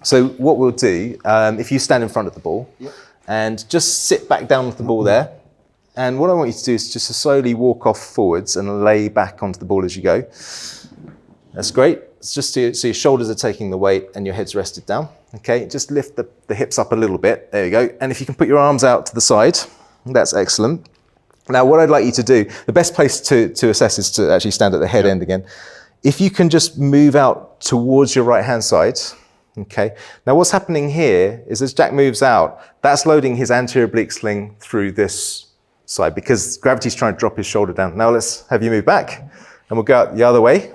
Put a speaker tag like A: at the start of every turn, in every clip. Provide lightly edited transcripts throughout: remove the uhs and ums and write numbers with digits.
A: So what we'll do, if you stand in front of the ball, and just sit back down with the ball there. And what I want you to do is just to slowly walk off forwards and lay back onto the ball as you go. That's great. It's just so your shoulders are taking the weight and your head's rested down. Okay, just lift the hips up a little bit. There you go. And if you can put your arms out to the side, that's excellent. Now, what I'd like you to do, the best place to assess is to actually stand at the head end again. If you can just move out towards your right-hand side, okay. Now, what's happening here is as Jack moves out, that's loading his anterior oblique sling through this side because gravity's trying to drop his shoulder down. Now, let's have you move back, and we'll go out the other way.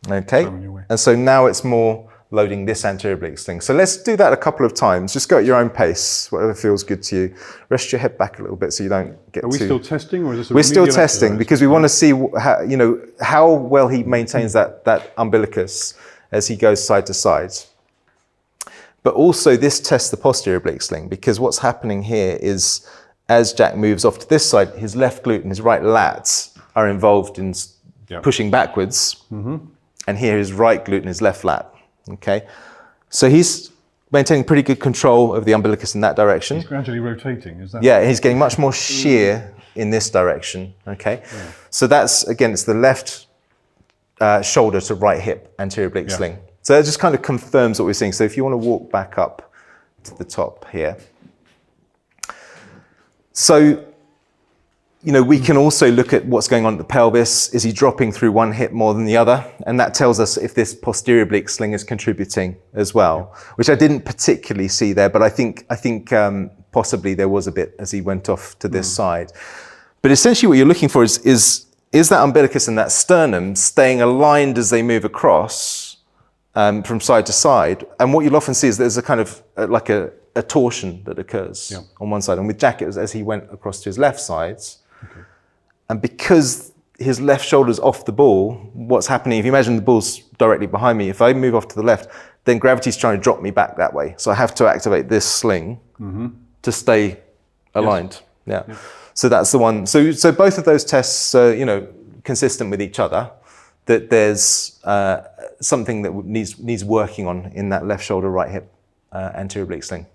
A: Okay, and so now it's more loading this anterior oblique sling. So let's do that a couple of times. Just go at your own pace, whatever feels good to you. Rest your head back a little bit so you don't get too...
B: Are we still testing, or is this a
A: We're still testing
B: exercise?
A: because we want to see how, you know, how well he maintains that umbilicus as he goes side to side. But also this tests the posterior oblique sling because what's happening here is as Jack moves off to this side, his left glute and his right lats are involved in pushing backwards. And here his right glute and his left lat, okay? So he's maintaining pretty good control of the umbilicus in that direction.
B: He's gradually rotating, is that?
A: Yeah, he's getting much more shear in this direction, okay? Yeah. So that's, again, it's the left shoulder to right hip anterior oblique sling. So that just kind of confirms what we're seeing. So if you want to walk back up to the top here. So, you know, we can also look at what's going on at the pelvis. Is he dropping through one hip more than the other? And that tells us if this posterior oblique sling is contributing as well, which I didn't particularly see there, but I think possibly there was a bit as he went off to this side. But essentially what you're looking for is that umbilicus and that sternum staying aligned as they move across from side to side. And what you'll often see is there's a kind of like a torsion that occurs on one side. And with Jack, it was as he went across to his left sides. And because his left shoulder's off the ball, what's happening, if you imagine the ball's directly behind me, if I move off to the left, then gravity's trying to drop me back that way. So I have to activate this sling to stay aligned. So that's the one. So both of those tests are, you know, consistent with each other, that there's something that needs working on in that left shoulder, right hip anterior oblique sling.